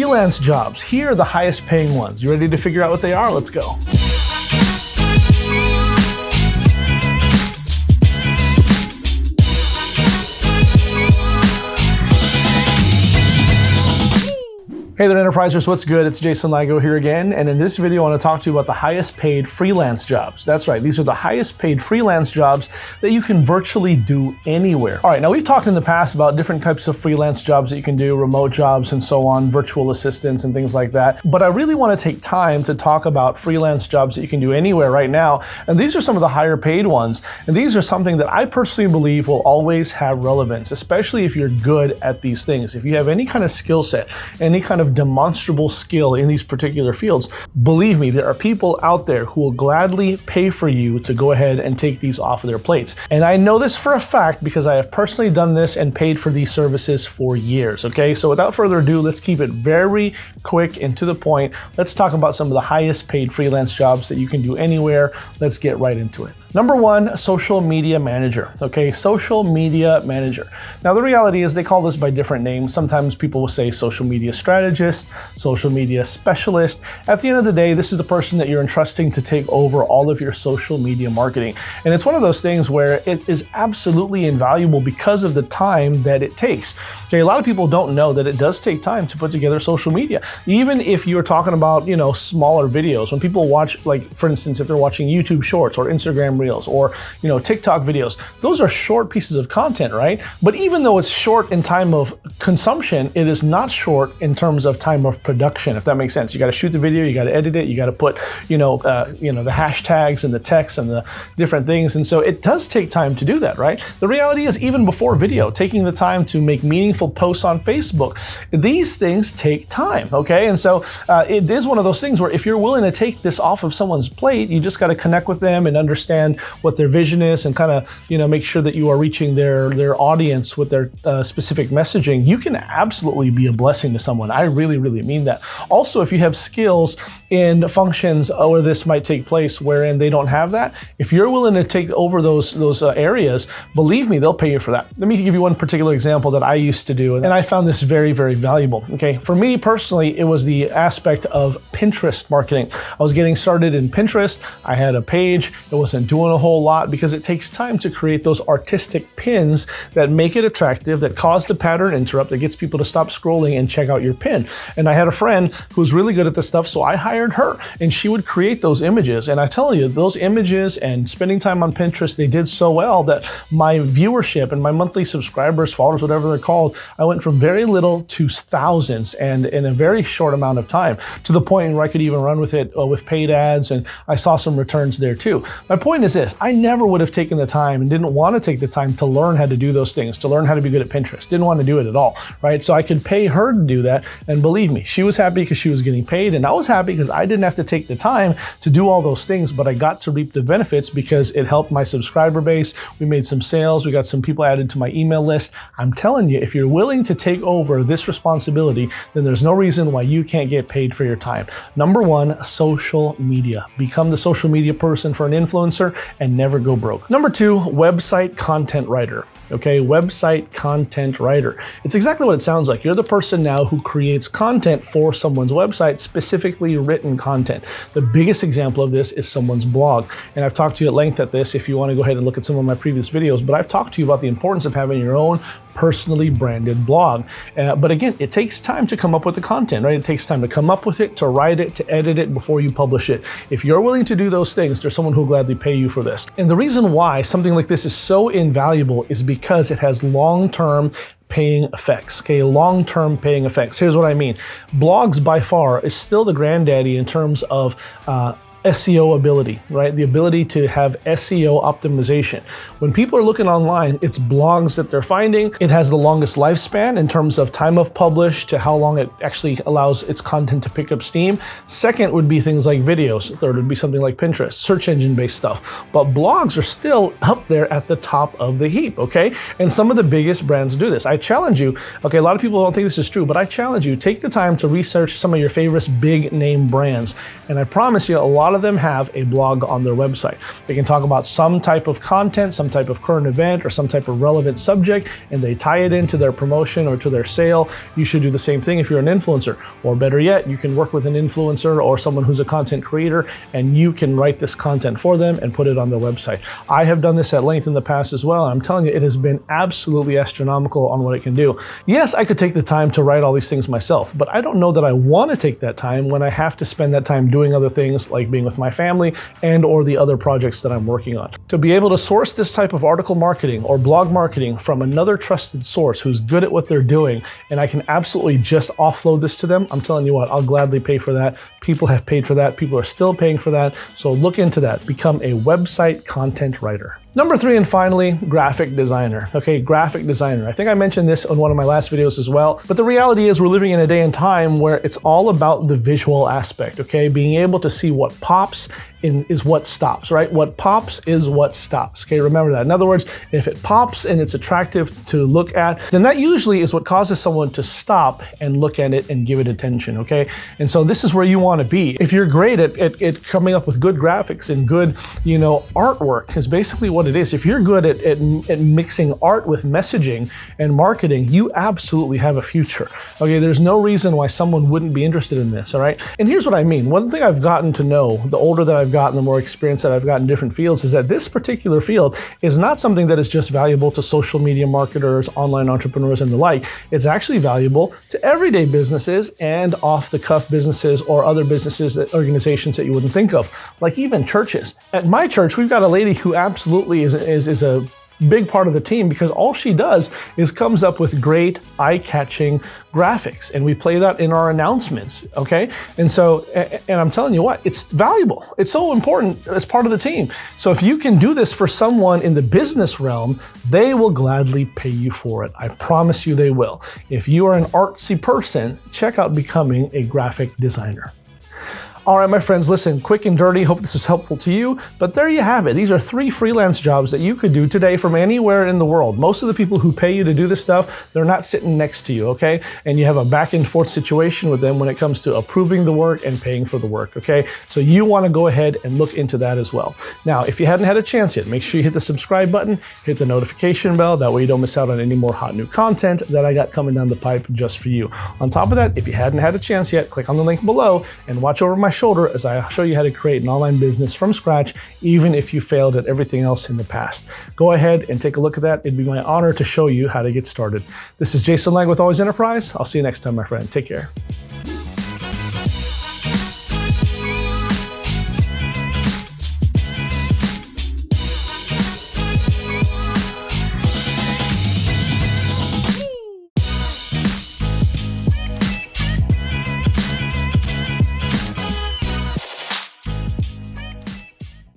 freelance jobs. Here are the highest paying ones. You ready to figure out what they are? Let's go. Hey there, Enterprisers, what's good? It's Jason Ligo here again, and in this video I want to talk to you about the highest paid freelance jobs. That's right, these are the highest paid freelance jobs that you can virtually do anywhere. All right, now we've talked in the past about different types of freelance jobs that you can do, remote jobs and so on, virtual assistants and things like that, but I really want to take time to talk about freelance jobs that you can do anywhere right now, and these are some of the higher paid ones, and these are something that I personally believe will always have relevance, especially if you're good at these things. If you have any kind of skill set, any kind of demonstrable skill in these particular fields, believe me, there are people out there who will gladly pay for you to go ahead and take these off of their plates. And I know this for a fact because I have personally done this and paid for these services for years, okay? So without further ado, let's keep it very quick and to the point. Let's talk about some of the highest paid freelance jobs that you can do anywhere. Let's get right into it. Number one, social media manager, okay? Social media manager. Now the reality is they call this by different names. Sometimes people will say social media strategist, social media specialist. At the end of the day, this is the person that you're entrusting to take over all of your social media marketing. And it's one of those things where it is absolutely invaluable because of the time that it takes. Okay, a lot of people don't know that it does take time to put together social media. Even if you're talking about, smaller videos, when people watch, like for instance, if they're watching YouTube Shorts or Instagram Reels or TikTok videos, those are short pieces of content, right? But even though it's short in time of consumption, it is not short in terms of time of production, if that makes sense. You got to shoot the video, you got to edit it, you got to put the hashtags and the text and the different things, and so it does take time to do that, right? The reality is, even before video, taking the time to make meaningful posts on Facebook, these things take time, okay? And so it is one of those things where if you're willing to take this off of someone's plate, you just got to connect with them and understand what their vision is and kind of make sure that you are reaching their audience with their specific messaging. You can absolutely be a blessing to someone. I really mean that. Also, if you have skills in functions where this might take place wherein they don't have that, if you're willing to take over those areas, believe me, they'll pay you for that. Let me give you one particular example that I used to do, and I found this very valuable. Okay, for me personally, it was the aspect of Pinterest marketing. I was getting started in Pinterest. I had a page. It wasn't doing a whole lot because it takes time to create those artistic pins that make it attractive, that cause the pattern interrupt, that gets people to stop scrolling and check out your pin. And I had a friend who's really good at this stuff, so I hired her, and she would create those images. And I tell you, those images and spending time on Pinterest, they did so well that my viewership and my monthly subscribers, followers, whatever they're called, I went from very little to thousands, and in a very short amount of time, to the point where I could even run with it with paid ads, and I saw some returns there too. My point is this: I never would have taken the time and didn't want to take the time to learn how to do those things, to learn how to be good at Pinterest. Didn't want to do it at all, right? So I could pay her to do that, and believe me, she was happy because she was getting paid, and I was happy because I didn't have to take the time to do all those things, but I got to reap the benefits because it helped my subscriber base. We made some sales. We got some people added to my email list. I'm telling you, if you're willing to take over this responsibility, then there's no reason why you can't get paid for your time. Number one, social media. Become the social media person for an influencer and never go broke. Number two, website content writer. Okay, website content writer. It's exactly what it sounds like. You're the person now who creates content for someone's website, specifically written content. The biggest example of this is someone's blog. And I've talked to you at length at this if you want to go ahead and look at some of my previous videos, but I've talked to you about the importance of having your own personally branded blog. But again, it takes time to come up with the content, right? It takes time to come up with it, to write it, to edit it before you publish it. If you're willing to do those things, there's someone who will gladly pay you for this. And the reason why something like this is so invaluable is because it has long-term paying effects, okay? Long-term paying effects. Here's what I mean. Blogs by far is still the granddaddy in terms of SEO ability, right? The ability to have SEO optimization. When people are looking online, it's blogs that they're finding. It has the longest lifespan in terms of time of publish to how long it actually allows its content to pick up steam. Second would be things like videos. Third would be something like Pinterest, search engine based stuff. But blogs are still up there at the top of the heap, okay? And some of the biggest brands do this. I challenge you, okay, a lot of people don't think this is true, but I challenge you, take the time to research some of your favorite big name brands. And I promise you, a lot of of them have a blog on their website. They can talk about some type of content, some type of current event, or some type of relevant subject, and they tie it into their promotion or to their sale. You should do the same thing if you're an influencer, or better yet, you can work with an influencer or someone who's a content creator, and you can write this content for them and put it on their website. I have done this at length in the past as well, and I'm telling you, it has been absolutely astronomical on what it can do. Yes, I could take the time to write all these things myself, but I don't know that I want to take that time when I have to spend that time doing other things like being with my family and or the other projects that I'm working on. To be able to source this type of article marketing or blog marketing from another trusted source who's good at what they're doing, and I can absolutely just offload this to them, I'm telling you what, I'll gladly pay for that. People have paid for that. People are still paying for that. So look into that. Become a website content writer. Number 3, and finally, graphic designer. Okay, graphic designer. I think I mentioned this on one of my last videos as well, but the reality is we're living in a day and time where it's all about the visual aspect, okay? Being able to see what pops is what stops, right? What pops is what stops, okay? Remember that. In other words, if it pops and it's attractive to look at, then that usually is what causes someone to stop and look at it and give it attention, okay? And so this is where you want to be. If you're great at coming up with good graphics and good, artwork is basically what it is. If you're good at mixing art with messaging and marketing, you absolutely have a future, okay? There's no reason why someone wouldn't be interested in this, all right? And here's what I mean. One thing I've gotten to know, the older that I've gotten, the more experience that I've gotten in different fields, is that this particular field is not something that is just valuable to social media marketers, online entrepreneurs, and the like. It's actually valuable to everyday businesses and off-the-cuff businesses or other businesses, organizations that you wouldn't think of, like even churches. At my church, we've got a lady who absolutely is a big part of the team, because all she does is comes up with great eye-catching graphics, and we play that in our announcements, okay? And so, and I'm telling you what, it's valuable. It's so important as part of the team. So if you can do this for someone in the business realm, they will gladly pay you for it. I promise you they will. If you are an artsy person, check out becoming a graphic designer. All right, my friends, listen, quick and dirty. Hope this is helpful to you. But there you have it. These are 3 freelance jobs that you could do today from anywhere in the world. Most of the people who pay you to do this stuff, they're not sitting next to you, okay? And you have a back and forth situation with them when it comes to approving the work and paying for the work, okay? So you want to go ahead and look into that as well. Now, if you hadn't had a chance yet, make sure you hit the subscribe button, hit the notification bell. That way you don't miss out on any more hot new content that I got coming down the pipe just for you. On top of that, if you hadn't had a chance yet, click on the link below and watch over my shoulder as I show you how to create an online business from scratch, even if you failed at everything else in the past. Go ahead and take a look at that. It'd be my honor to show you how to get started. This is Jason Lang with Always Enterprise. I'll see you next time, my friend. Take care.